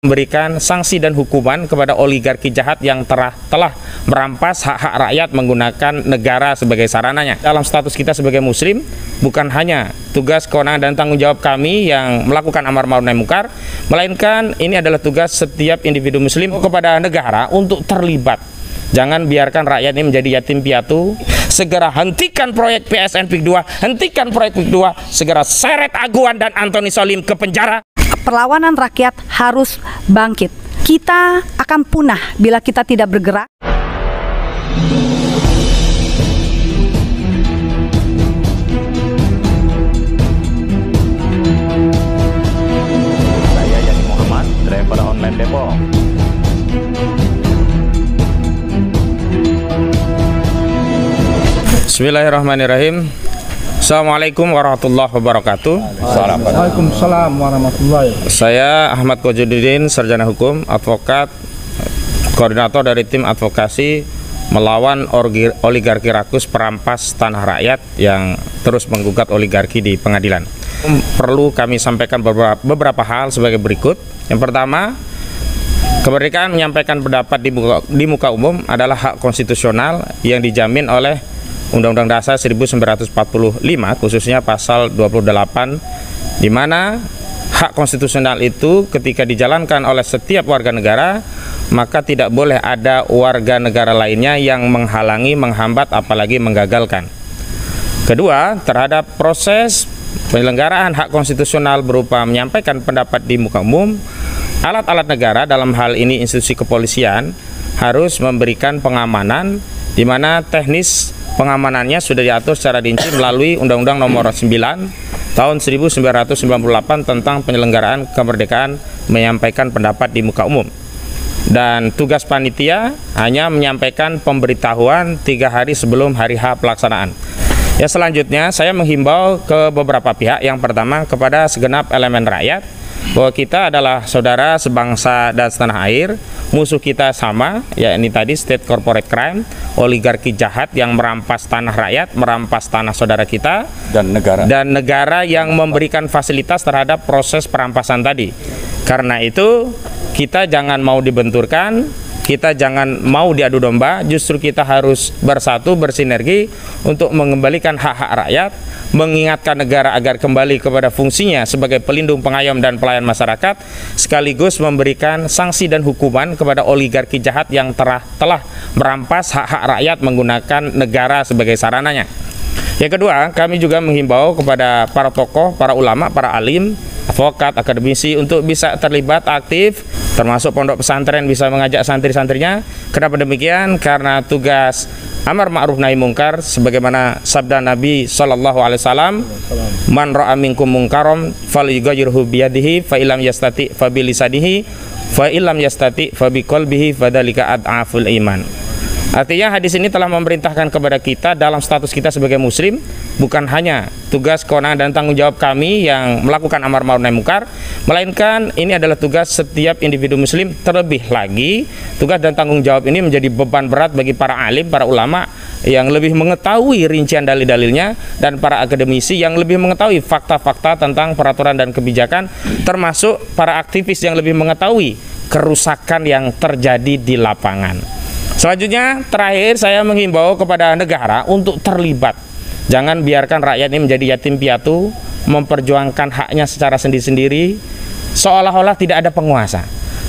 memberikan sanksi dan hukuman kepada oligarki jahat yang telah merampas hak-hak rakyat menggunakan negara sebagai sarananya. Dalam status kita sebagai muslim, bukan hanya tugas, kewenangan, dan tanggung jawab kami yang melakukan amar ma'ruf nahi munkar, melainkan ini adalah tugas setiap individu muslim kepada negara untuk terlibat. Jangan biarkan rakyat ini menjadi yatim piatu. Segera hentikan proyek PSN PIK 2, hentikan proyek PIK 2, segera seret Aguan dan Antoni Solim ke penjara. Perlawanan rakyat harus bangkit. Kita akan punah bila kita tidak bergerak. Saya Yani Muhammad, driver online Depok. Bismillahirrahmanirrahim. Assalamualaikum warahmatullahi wabarakatuh. Waalaikumsalam warahmatullahi wabarakatuh. Saya Ahmad Kojuddin, sarjana hukum, advokat, koordinator dari tim advokasi melawan oligarki rakus perampas tanah rakyat yang terus menggugat oligarki di pengadilan. Perlu kami sampaikan beberapa hal sebagai berikut. Yang pertama, kemerdekaan menyampaikan pendapat di muka umum adalah hak konstitusional yang dijamin oleh Undang-Undang Dasar 1945, khususnya pasal 28, di mana hak konstitusional itu ketika dijalankan oleh setiap warga negara, maka tidak boleh ada warga negara lainnya yang menghalangi, menghambat, apalagi menggagalkan. Kedua, terhadap proses penyelenggaraan hak konstitusional berupa menyampaikan pendapat di muka umum, alat-alat negara, dalam hal ini institusi kepolisian, harus memberikan pengamanan, di mana teknis pengamanannya sudah diatur secara rinci melalui Undang-Undang Nomor 9 Tahun 1998 tentang penyelenggaraan kemerdekaan menyampaikan pendapat di muka umum. Dan tugas panitia hanya menyampaikan pemberitahuan 3 hari sebelum hari H pelaksanaan. Ya, selanjutnya saya menghimbau ke beberapa pihak. Yang pertama, kepada segenap elemen rakyat, bahwa kita adalah saudara sebangsa dan setanah air. Musuh kita sama, yakni tadi state corporate crime, oligarki jahat yang merampas tanah rakyat, merampas tanah saudara kita dan negara yang memberikan fasilitas terhadap proses perampasan tadi. Karena itu kita jangan mau dibenturkan, kita jangan mau diadu domba, justru kita harus bersatu, bersinergi untuk mengembalikan hak-hak rakyat, mengingatkan negara agar kembali kepada fungsinya sebagai pelindung, pengayom, dan pelayan masyarakat, sekaligus memberikan sanksi dan hukuman kepada oligarki jahat yang telah merampas hak-hak rakyat menggunakan negara sebagai sarananya. Yang kedua, kami juga menghimbau kepada para tokoh, para ulama, para alim, advokat, akademisi untuk bisa terlibat aktif, termasuk pondok pesantren bisa mengajak santri-santrinya. Kenapa demikian? Karena tugas amar ma'ruf nahi munkar sebagaimana sabda Nabi SAW, man ra'a minkum munkaram falyughayyirhu biyadihi fa illam yastati fa bilisanihi fa illam yastati fa biqalbihi fadzalika ad'aful iman. Artinya hadis ini telah memerintahkan kepada kita dalam status kita sebagai muslim, bukan hanya tugas, kewenangan, dan tanggung jawab kami yang melakukan amar ma'ruf nahi munkar, melainkan ini adalah tugas setiap individu muslim. Terlebih lagi, tugas dan tanggung jawab ini menjadi beban berat bagi para alim, para ulama yang lebih mengetahui rincian dalil-dalilnya, dan para akademisi yang lebih mengetahui fakta-fakta tentang peraturan dan kebijakan, termasuk para aktivis yang lebih mengetahui kerusakan yang terjadi di lapangan. Selanjutnya, terakhir saya menghimbau kepada negara untuk terlibat. Jangan biarkan rakyat ini menjadi yatim piatu, memperjuangkan haknya secara sendiri-sendiri, seolah-olah tidak ada penguasa.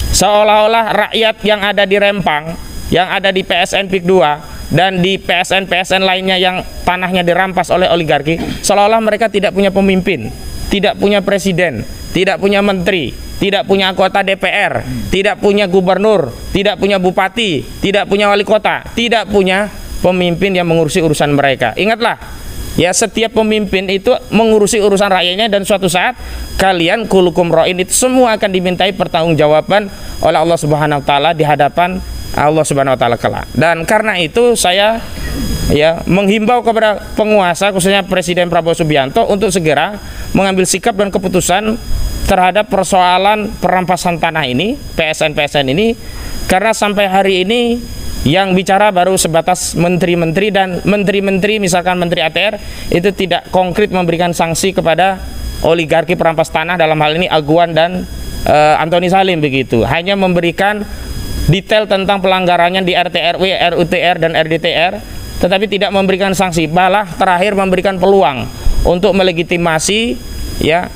Seolah-olah rakyat yang ada di Rempang, yang ada di PSN PIK 2, dan di PSN lainnya yang tanahnya dirampas oleh oligarki, seolah-olah mereka tidak punya pemimpin, tidak punya presiden, tidak punya menteri, tidak punya anggota DPR, tidak punya gubernur, tidak punya bupati, tidak punya wali kota, tidak punya pemimpin yang mengurusi urusan mereka. Ingatlah, ya, setiap pemimpin itu mengurusi urusan rakyatnya, dan suatu saat kalian kulukum ra'in itu semua akan dimintai pertanggungjawaban oleh Allah Subhanahu wa taala di hadapan Allah Subhanahu wa taala kelak. Dan karena itu saya menghimbau kepada penguasa, khususnya Presiden Prabowo Subianto, untuk segera mengambil sikap dan keputusan terhadap persoalan perampasan tanah ini, PSN ini, karena sampai hari ini yang bicara baru sebatas menteri-menteri, dan menteri-menteri, misalkan Menteri ATR, itu tidak konkret memberikan sanksi kepada oligarki perampas tanah, dalam hal ini Aguan dan Antoni Salim begitu, hanya memberikan detail tentang pelanggarannya di RT RW, RUTR dan RDTR, tetapi tidak memberikan sanksi, malah terakhir memberikan peluang untuk melegitimasi ya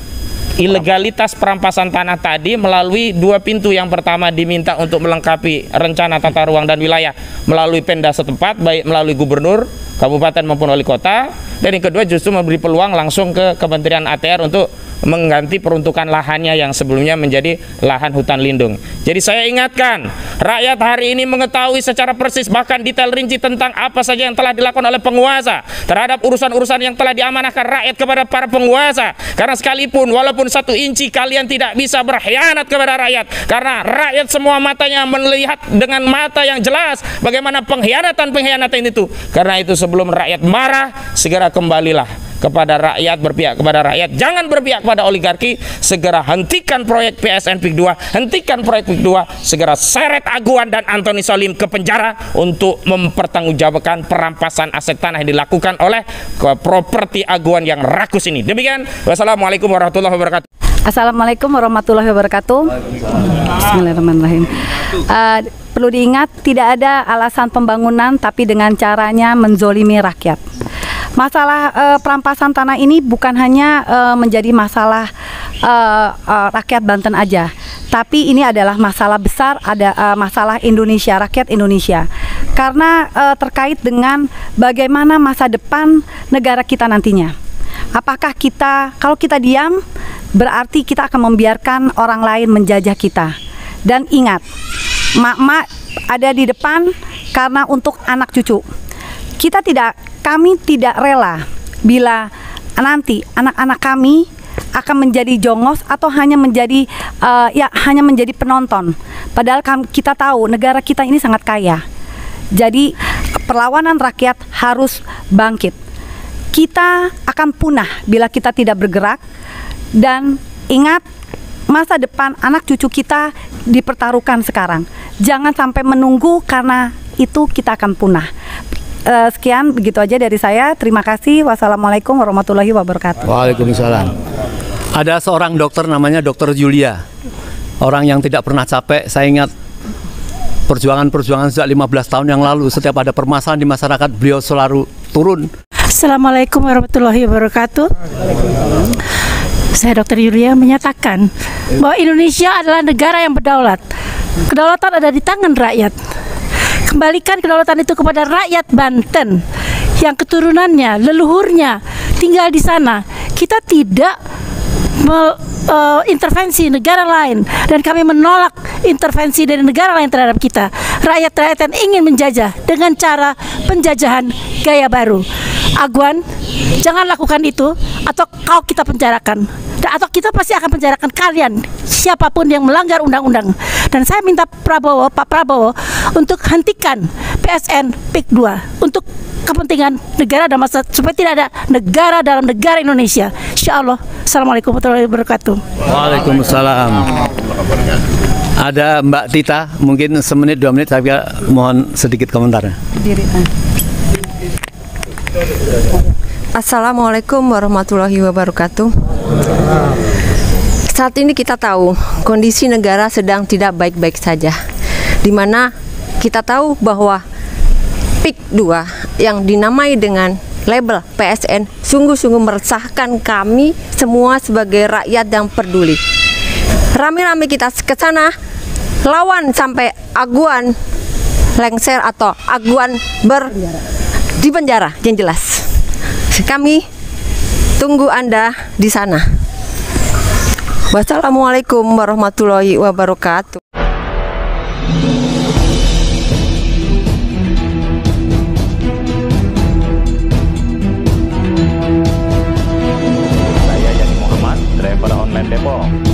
ilegalitas perampasan tanah tadi melalui dua pintu. Yang pertama diminta untuk melengkapi rencana tata ruang dan wilayah melalui Pemda setempat, baik melalui gubernur kabupaten maupun wali kota, dan yang kedua justru memberi peluang langsung ke Kementerian ATR untuk mengganti peruntukan lahannya yang sebelumnya menjadi lahan hutan lindung. Jadi saya ingatkan, rakyat hari ini mengetahui secara persis bahkan detail rinci tentang apa saja yang telah dilakukan oleh penguasa terhadap urusan-urusan yang telah diamanahkan rakyat kepada para penguasa. Karena sekalipun walaupun 1 inci kalian tidak bisa berkhianat kepada rakyat, karena rakyat semua matanya melihat dengan mata yang jelas bagaimana pengkhianatan itu. Karena itu sebelum rakyat marah, segera kembalilah kepada rakyat, berpihak kepada rakyat, jangan berpihak kepada oligarki. Segera hentikan proyek PSN PIK 2, hentikan proyek PIK 2, segera seret Aguan dan Antoni Salim ke penjara untuk mempertanggungjawabkan perampasan aset tanah yang dilakukan oleh properti Aguan yang rakus ini. Demikian, wassalamualaikum warahmatullahi wabarakatuh. Assalamualaikum warahmatullahi wabarakatuh. Bismillahirrahmanirrahim. Perlu diingat, tidak ada alasan pembangunan tapi dengan caranya menzolimi rakyat. Masalah perampasan tanah ini bukan hanya menjadi masalah rakyat Banten aja, tapi ini adalah masalah besar, ada masalah Indonesia, rakyat Indonesia. Karena terkait dengan bagaimana masa depan negara kita nantinya. Apakah kita, kalau kita diam, berarti kita akan membiarkan orang lain menjajah kita. Dan ingat, mak-mak ada di depan karena untuk anak cucu. Kami tidak rela bila nanti anak-anak kami akan menjadi jongos atau hanya menjadi hanya menjadi penonton. Padahal kita tahu negara kita ini sangat kaya. Jadi perlawanan rakyat harus bangkit. Kita akan punah bila kita tidak bergerak. Dan ingat, masa depan anak cucu kita dipertaruhkan sekarang. Jangan sampai menunggu, karena itu kita akan punah. Sekian, begitu aja dari saya. Terima kasih. Wassalamualaikum warahmatullahi wabarakatuh. Waalaikumsalam. Ada seorang dokter namanya Dokter Julia. Orang yang tidak pernah capek. Saya ingat perjuangan sejak 15 tahun yang lalu. Setiap ada permasalahan di masyarakat, beliau selalu turun. Assalamualaikum warahmatullahi wabarakatuh. Saya Dokter Julia menyatakan bahwa Indonesia adalah negara yang berdaulat. Kedaulatan ada di tangan rakyat. Kembalikan kedaulatan itu kepada rakyat Banten yang keturunannya, leluhurnya tinggal di sana. Kita tidak intervensi negara lain, dan kami menolak intervensi dari negara lain terhadap kita. Rakyat-rakyat yang ingin menjajah dengan cara penjajahan gaya baru. Aguan, jangan lakukan itu, atau kau kita penjarakan, atau kita pasti akan penjarakan kalian, siapapun yang melanggar undang-undang. Dan saya minta Pak Prabowo untuk hentikan PSN PIK 2 untuk kepentingan negara dan masa, supaya tidak ada negara dalam negara Indonesia. Insya Allah. Assalamualaikum warahmatullahi wabarakatuh. Waalaikumsalam. Ada Mbak Tita, mungkin 1 menit 2 menit, tapi mohon sedikit komentarnya. Assalamualaikum warahmatullahi wabarakatuh. Saat ini kita tahu kondisi negara sedang tidak baik-baik saja, di mana kita tahu bahwa PIK 2 yang dinamai dengan label PSN sungguh-sungguh meresahkan kami semua sebagai rakyat yang peduli. Rame-rame kita ke sana lawan sampai Aguan lengser atau Aguan di penjara, yang jelas. Kami tunggu Anda di sana. Wassalamualaikum warahmatullahi wabarakatuh. Saya Yani Muhammad, driver online Depok.